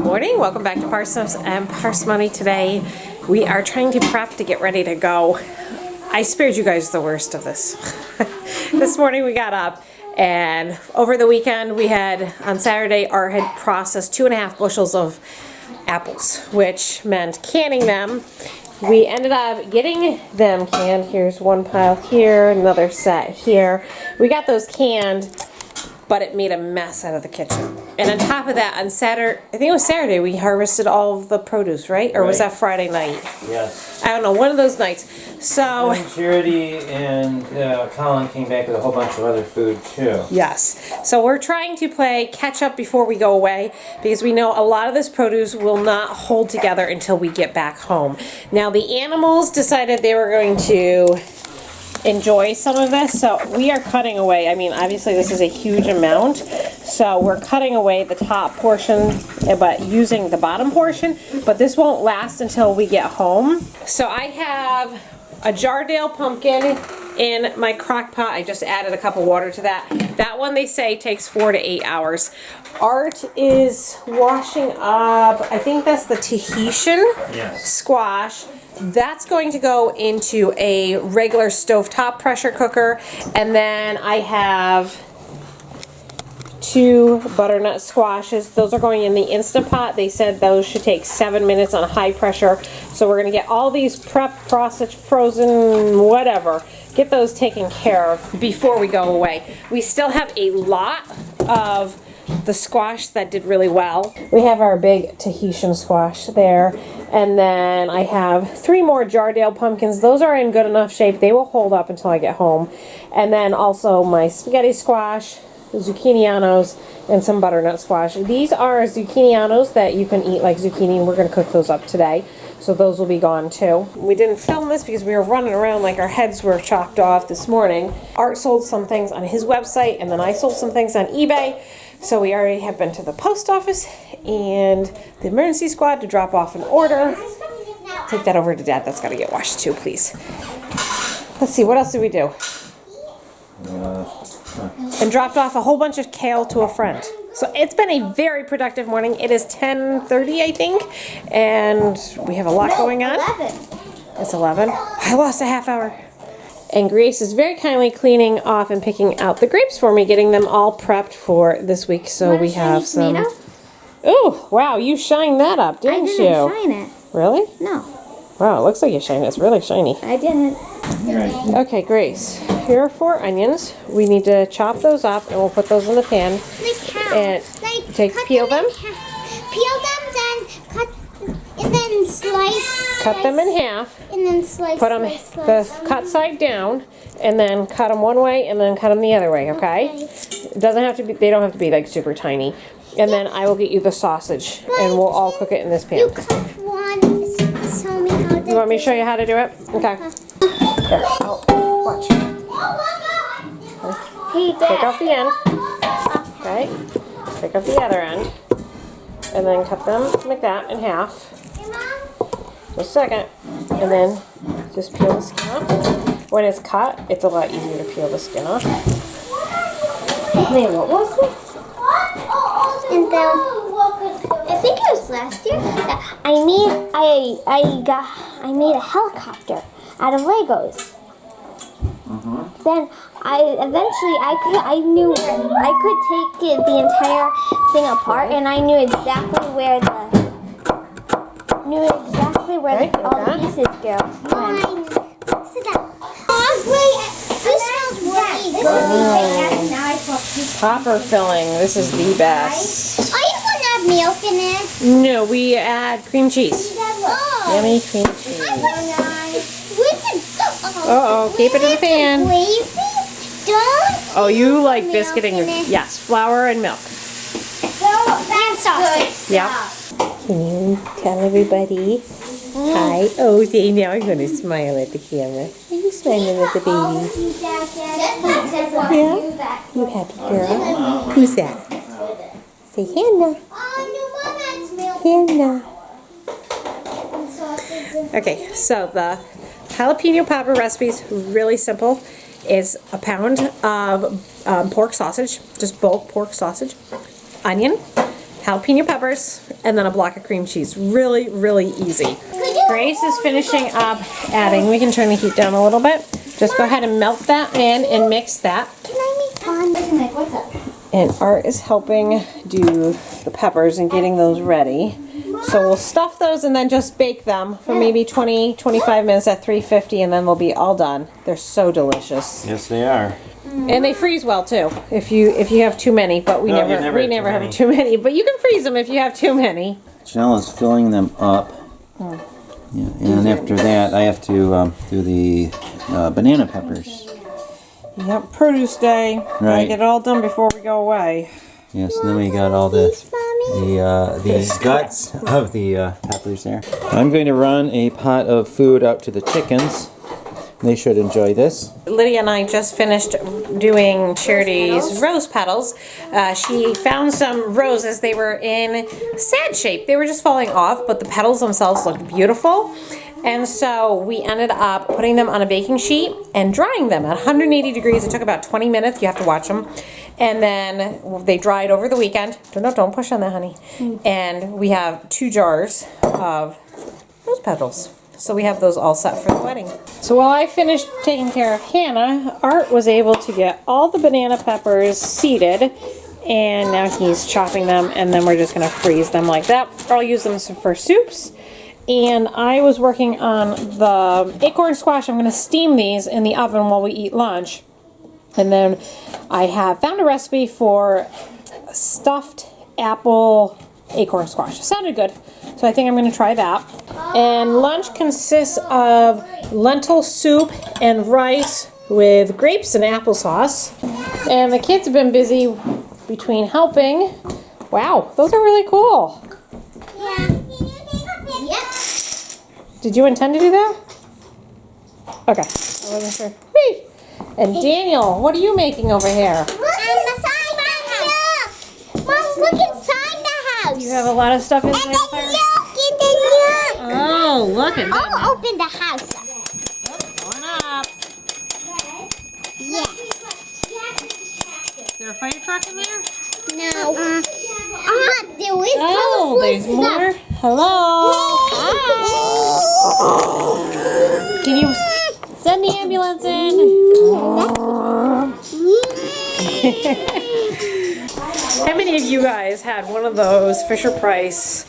morning. Welcome back to Parsnips and Parsimony. Today we are trying to prep to get ready to go. I spared you guys the worst of this. This morning we got up and over the weekend we had, on Saturday, Art had processed 2.5 bushels of apples, which meant canning them. We ended up getting them canned. Here's one pile here, another set here. We got those canned, but it made a mess out of the kitchen. And on top of that, on Saturday, I think it was Saturday, we harvested all of the produce, right? Or was that Friday night? Yes. I don't know, one of those nights. So and Charity and Colin came back with a whole bunch of other food too. yes. So we're trying to play catch up before we go away because we know a lot of this produce will not hold together until we get back home. Now the animals decided they were going to enjoy some of this, so we are cutting away. I mean, obviously this is a huge amount, so we're cutting away the top portion but using the bottom portion, but this won't last until we get home. So I have a Jardale pumpkin in my crock pot. I just added a cup of water to that. That one, they say, takes 4 to 8 hours. Art is washing up, I think that's the Tahitian squash. That's going to go into a regular stovetop pressure cooker. And then I have 2 butternut squashes. Those are going in the Instant Pot. They said those should take 7 minutes on high pressure. So we're going to get all these prepped, processed, frozen, whatever. Get those taken care of before we go away. We still have a lot of the squash that did really well. We have our big Tahitian squash there. And then I have 3 more Jardale pumpkins. Those are in good enough shape. They will hold up until I get home. And then also my spaghetti squash, zucchinianos, and some butternut squash. These are zucchinianos that you can eat like zucchini, and we're going to cook those up today. So those will be gone too. We didn't film this because we were running around like our heads were chopped off this morning. Art sold some things on his website, and then I sold some things on eBay. So we already have been to the post office and the emergency squad to drop off an order. Take that over to Dad. That's got to get washed too, please. Let's see, what else did we do? And dropped off a whole bunch of kale to a friend. So it's been a very productive morning. It is 10:30, I think, and we have a lot going on. 11. It's 11. I lost a half hour. And Grace is very kindly cleaning off and picking out the grapes for me, getting them all prepped for this week. So we have some. Oh, wow, you shined that up, didn't you? I didn't shine it. Really? No. Wow, it looks like you shined it. It's really shiny. I didn't. Okay, Grace, here are 4 onions. We need to chop those up and we'll put those in the pan. Like how? And peel them. Peel them, then cut, and then slice. Cut them in half. And then slice. Put them the cut side down, and then cut them one way, and then cut them the other way. Okay? It doesn't have to be. They don't have to be like super tiny. And then I will get you the sausage, and we'll all cook it in this pan. You cut one. Show me how to. You want me to show you how to do it? Okay. Here. Watch. Take off the end. Okay. Take off the other end, and then cut them like that in half. Just a second, and then just peel the skin off. When it's cut, it's a lot easier to peel the skin off. Wait, what was this? And then I think it was last year. I made a helicopter out of Legos. Then I knew I could take the entire thing apart, and I knew exactly where all the pieces go. Sit down. This smells really good. Popper filling. This is the best. Are you gonna have milk in it? No, we add cream cheese. Oh. Yummy cream cheese. Uh-oh, keep it in the pan. Don't. Oh, you like biscuiting? Yes, flour and milk. And sausage. Yeah. Can you tell everybody hi? Oh, they now are going to smile at the camera. Are you smiling at the baby? Yeah? You happy girl? Who's that? Say Hannah. Hannah. Okay, so the jalapeno popper recipe is really simple. It's a pound of pork sausage, just bulk pork sausage, onion, jalapeno peppers, and then a block of cream cheese. Really, really easy. Grace is finishing up adding. We can turn the heat down a little bit. Just go ahead and melt that in and mix that. Can I make fun? What's up? And Art is helping do the peppers and getting those ready. So we'll stuff those and then just bake them for maybe 20-25 minutes at 350, and then they'll be all done. They're so delicious. Yes, they are. And they freeze well too. If you have too many, but we No, never have too many. But you can freeze them if you have too many. Janella's filling them up. Yeah, and after that, I have to do the banana peppers. Yep, produce day. Gotta Right. get it all done before we go away. Yes, and then we got all the guts of the peppers there. I'm going to run a pot of food out to the chickens. They should enjoy this. Lydia and I just finished doing Charity's rose petals. She found some roses. They were in sad shape. They were just falling off, but the petals themselves looked beautiful. And so we ended up putting them on a baking sheet and drying them at 180 degrees. It took about 20 minutes. You have to watch them. And then they dried over the weekend. No, don't push on that, honey. And we have 2 jars of rose petals. So we have those all set for the wedding. So while I finished taking care of Hannah, Art was able to get all the banana peppers seeded, and now he's chopping them, and then we're just gonna freeze them like that. Or I'll use them for soups. And I was working on the acorn squash. I'm gonna steam these in the oven while we eat lunch. And then I have found a recipe for stuffed apple acorn squash. It sounded good, so I think I'm going to try that. And lunch consists of lentil soup and rice with grapes and applesauce. And the kids have been busy between helping. Wow, those are really cool. Yeah. Yep. Did you intend to do that? Okay, I wasn't sure. Whee! And Daniel, what are you making over here? Look inside the house. Mom, look inside the house. You have a lot of stuff inside And the then fire? look, and then look. Oh, look at that. I'll open the house up. Going up. Yes. Is there a fire truck in there? No. There is Oh, colorful there's stuff. more. Hello. Hi. Can you send the ambulance in? How many of you guys had one of those Fisher-Price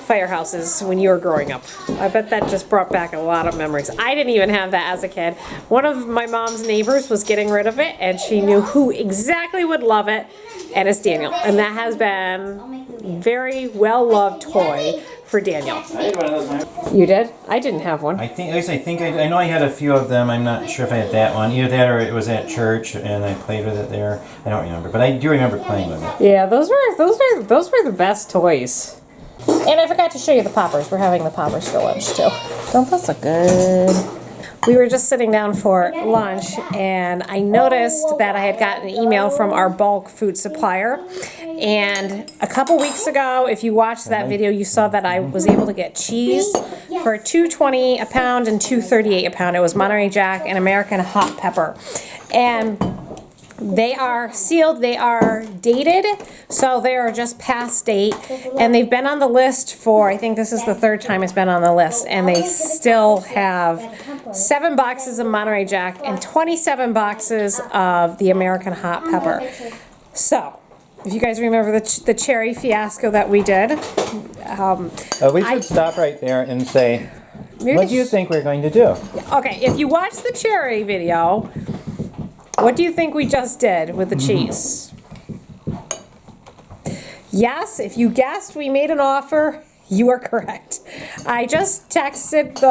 firehouses when you were growing up? I bet that just brought back a lot of memories. I didn't even have that as a kid. One of my mom's neighbors was getting rid of it, and she knew who exactly would love it, and it's Daniel. And that has been a very well-loved toy for Daniel. I had one of those. You did? I didn't have one. I know I had a few of them. I'm not sure if I had that one. Either that or it was at church and I played with it there. I don't remember, but I do remember playing with it. Yeah, those were the best toys. And I forgot to show you the poppers. We're having the poppers for lunch too. Don't those look good? We were just sitting down for lunch, and I noticed that I had gotten an email from our bulk food supplier. And a couple weeks ago, if you watched that video, you saw that I was able to get cheese for $2.20 a pound and $2.38 a pound. It was Monterey Jack and American hot pepper. And they are sealed, they are dated, so they are just past date, and they've been on the list for, I think this is the 3rd time it's been on the list, and they still have 7 boxes of Monterey Jack and 27 boxes of the American hot pepper. So, if you guys remember the cherry fiasco that we did. We should stop right there and say, what do you think we're going to do? Okay, if you watch the cherry video, what do you think we just did with the cheese? Yes, if you guessed we made an offer, you are correct. I just texted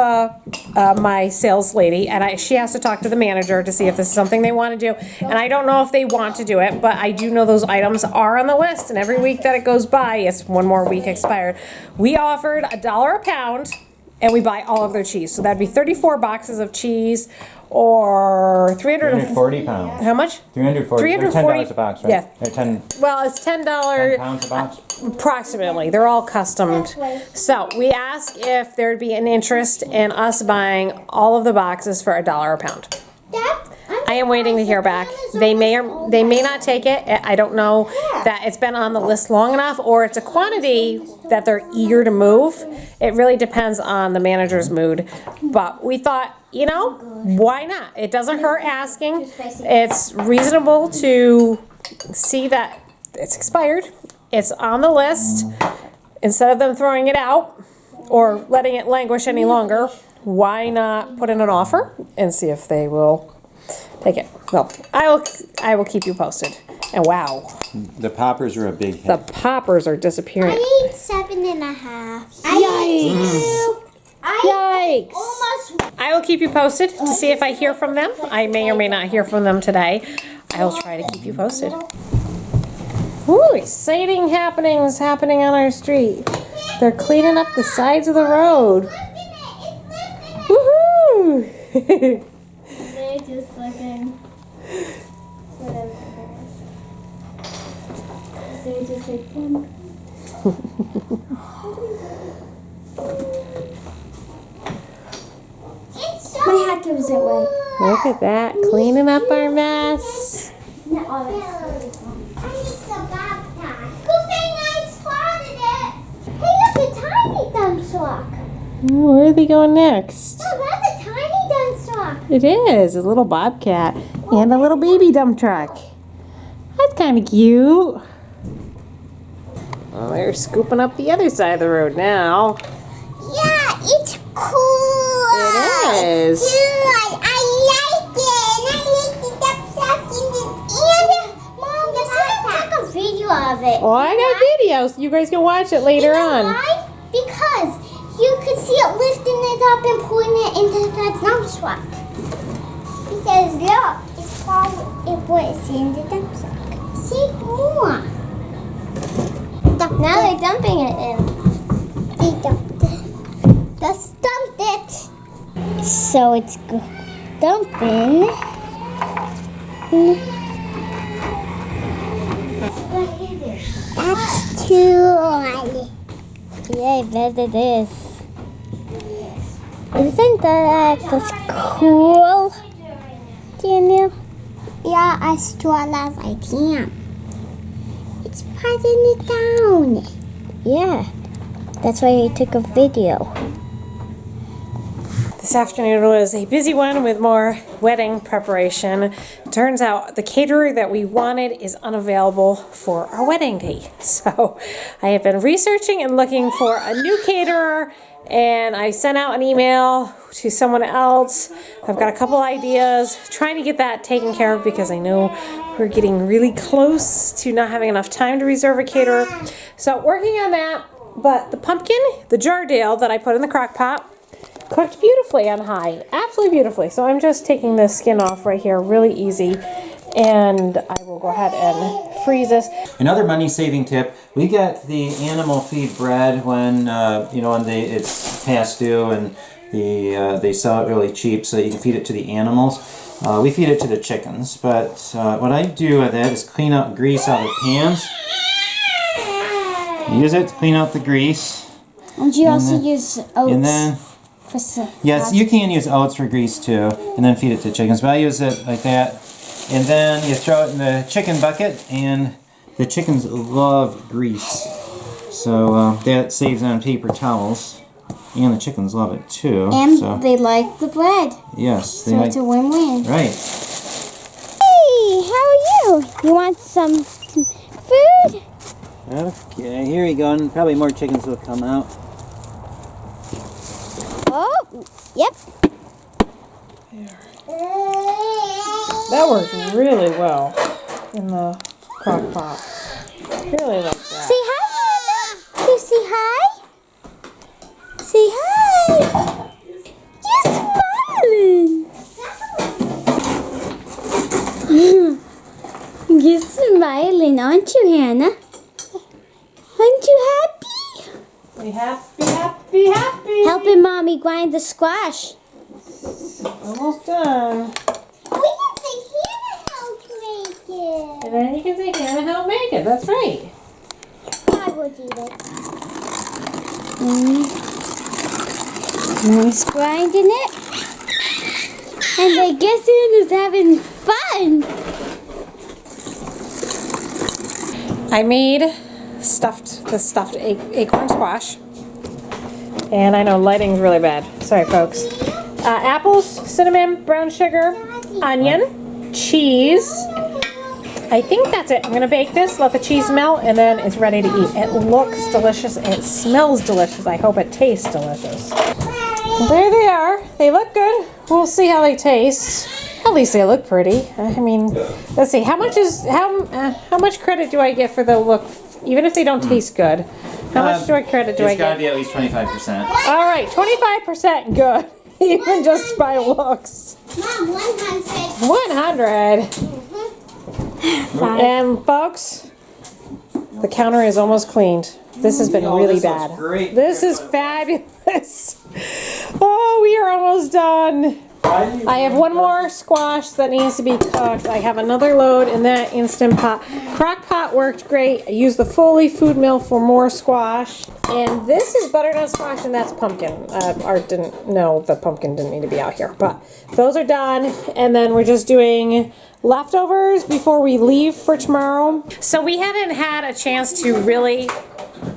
my sales lady, and she has to talk to the manager to see if this is something they want to do. And I don't know if they want to do it, but I do know those items are on the list, and every week that it goes by, it's one more week expired. We offered $1 a pound, and we buy all of their cheese. So that'd be 34 boxes of cheese, or 340 pounds. How much? 340. $10 a box, right? Yeah. Or 10 Well, it's $10 pounds a box. approximately. They're all customed. So we asked if there'd be an interest in us buying all of the boxes for $1 a pound. Dad, I I am waiting to hear back. They may not take it. I don't know that it's been on the list long enough, or it's a quantity that they're eager to move. It really depends on the manager's mood. But we thought, you know, why not? It doesn't hurt asking. It's reasonable to see that it's expired. It's on the list. Instead of them throwing it out or letting it languish any longer, why not put in an offer and see if they will take it? Well, I will keep you posted. And wow, The poppers are a big hit. the poppers are disappearing. I ate 7.5. Yikes! I will keep you posted to see if I hear from them. I may or may not hear from them today. I will try to keep you posted. Ooh, exciting happenings happening on our street. They're cleaning up the sides of the road. Woohoo! They're just looking. They're just like, my hat comes that way. Look at that, cleaning up our mess. I missed the backpack. Good thing I spotted it. Hey, look, a tiny dump truck. Where are they going next? Oh, that's a tiny dump truck. It is, a little bobcat and a little baby dump truck. That's kind of cute. Oh, they're scooping up the other side of the road now. Yeah, it's cool. It is. It's good. I like it. And I like the dump truck and Mom, you should take a video of it. Oh, I got videos. You guys can watch it later You know on. why? Because you could see it lifting it up and putting it into the dump truck. He says, look, it's what's in the dump truck. See more. Now they're dumping it in. They dumped it. Just dumped it. So it's dumping. That's too high. Yeah, I bet it is. Isn't that just cool, Daniel? Yeah, as tall as I can. It's patting it down. Yeah, that's why I took a video. This afternoon was a busy one with more wedding preparation. Turns out the caterer that we wanted is unavailable for our wedding day. So I have been researching and looking for a new caterer, and I sent out an email to someone else. I've got a couple ideas, trying to get that taken care of because I know we're getting really close to not having enough time to reserve a caterer. So working on that, but the pumpkin, the Jardale that I put in the crock pot, cooked beautifully on high, absolutely beautifully. So I'm just taking the skin off right here, really easy, and I will go ahead and freeze this. Another money-saving tip: we get the animal feed bread when when it's past due and they sell it really cheap, so you can feed it to the animals. We feed it to the chickens, but what I do with it is clean out grease out of pans. Use it to clean out the grease. And you also use oats. And then, yes, you can use oats for grease too, and then feed it to chickens. But I use it like that, and then you throw it in the chicken bucket, and the chickens love grease, so that saves on paper towels, and the chickens love it too. And so, they like the bread. yes, they So like. it's a win-win. Right. Hey, how are you? You want some food? Okay, here we go, and probably more chickens will come out. Oh, yep. That worked really well in the crock pot. Really like that. Say hi, Hannah. You say hi? Say hi. You're smiling. You're smiling, aren't you, Hannah? Aren't you happy? Be happy, happy, happy. Helping Mommy grind the squash. Almost done. We can say Hannah helped make it. And then you can say, Hannah, help make it. That's right. I will eat it. Mommy's grinding it. And I guess Hannah's having fun. I made the stuffed acorn squash. And I know lighting's really bad. Sorry, folks. Apples, cinnamon, brown sugar, onion, cheese. I think that's it. I'm going to bake this, let the cheese melt, and then it's ready to eat. It looks delicious. It smells delicious. I hope it tastes delicious. There they are. They look good. We'll see how they taste. At least they look pretty. I mean, let's see. How much credit do I get for the look, even if they don't taste good? How much credit do I get? It's got to be at least 25%. All right, 25% good, even just by looks. Mom, 100. 100. And folks, the counter is almost cleaned. This has been really bad. Great. This is fabulous. Oh, we are almost done. I have one more squash that needs to be cooked. I have another load in that Instant Pot. Crock pot worked great. I used the Foley food mill for more squash. And this is butternut squash, and that's pumpkin. Art didn't know the pumpkin didn't need to be out here. But those are done. And then we're just doing leftovers before we leave for tomorrow. So we hadn't had a chance to really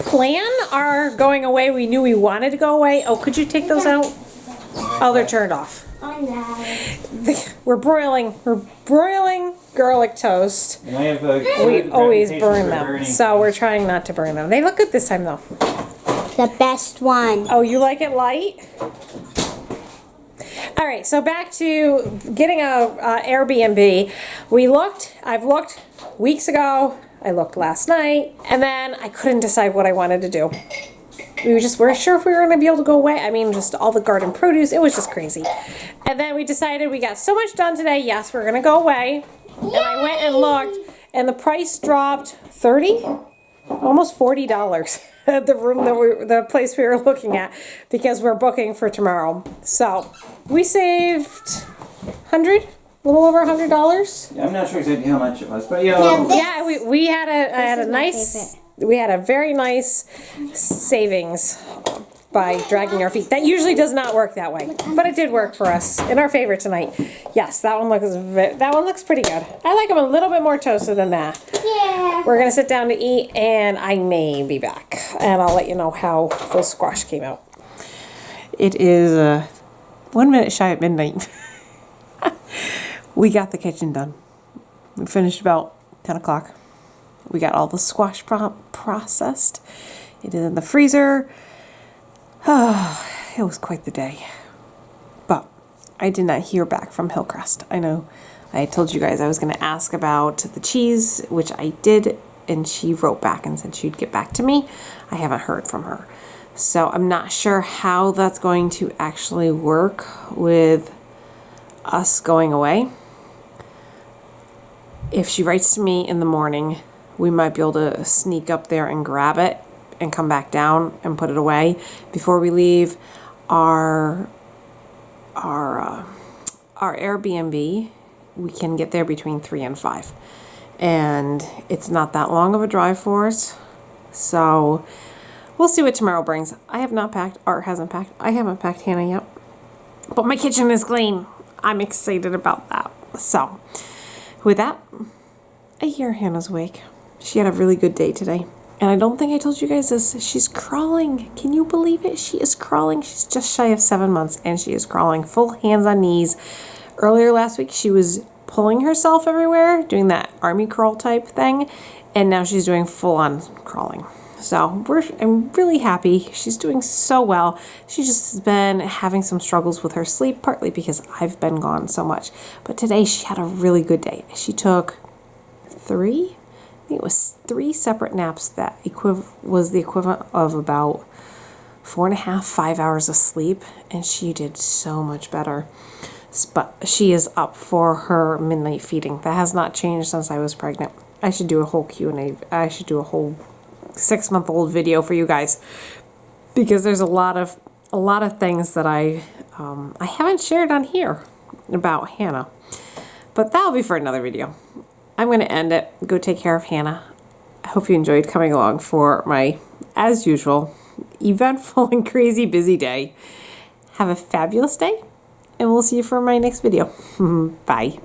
plan our going away. We knew we wanted to go away. Oh, could you take those out? Oh, they're turned off. I know. We're broiling garlic toast. And I have We always burn them, so we're trying not to burn them. They look good this time, though. The best one. Oh, you like it light? All right, so back to getting a Airbnb. I've looked weeks ago. I looked last night, and then I couldn't decide what I wanted to do. We weren't sure if we were going to be able to go away. I mean, just all the garden produce. It was just crazy. And then we decided we got so much done today. Yes, we're going to go away. And I went and looked, and the price dropped $30, almost $40 at the room the place we were looking at, because we're booking for tomorrow. So we saved a little over $100. Yeah, I'm not sure exactly how much it was, but yeah. We had a very nice savings by dragging our feet. That usually does not work that way, but it did work for us in our favor tonight. Yes, that one looks pretty good. I like them a little bit more toasted than that. Yeah. We're gonna sit down to eat, and I may be back, and I'll let you know how those squash came out. It is 1 minute shy at midnight. We got the kitchen done. We finished about 10 o'clock. We got all the squash processed. It is in the freezer. Oh, it was quite the day. But I did not hear back from Hillcrest. I know I told you guys I was going to ask about the cheese, which I did, and she wrote back and said she'd get back to me. I haven't heard from her. So I'm not sure how that's going to actually work with us going away. If she writes to me in the morning, we might be able to sneak up there and grab it and come back down and put it away before we leave. Our Airbnb, we can get there between 3 and 5, and it's not that long of a drive for us. So we'll see what tomorrow brings. I have not packed. Art hasn't packed. I haven't packed Hannah yet, but my kitchen is clean. I'm excited about that. So with that, I hear Hannah's awake. She had a really good day today. And I don't think I told you guys this. She's crawling. Can you believe it? She is crawling. She's just shy of 7 months, and she is crawling full hands on knees. Earlier last week, she was pulling herself everywhere, doing that army crawl type thing. And now she's doing full on crawling. So I'm really happy. She's doing so well. She just has been having some struggles with her sleep, partly because I've been gone so much. But today she had a really good day. She took 3 separate naps that was the equivalent of about 4.5, 5 hours of sleep, and she did so much better. But she is up for her midnight feeding. That has not changed since I was pregnant. I should do a whole Q&A. I should do a whole 6-month-old video for you guys, because there's a lot of things that I haven't shared on here about Hannah, but that'll be for another video. I'm going to end it. Go take care of Hannah. I hope you enjoyed coming along for my, as usual, eventful and crazy busy day. Have a fabulous day, and we'll see you for my next video. Bye.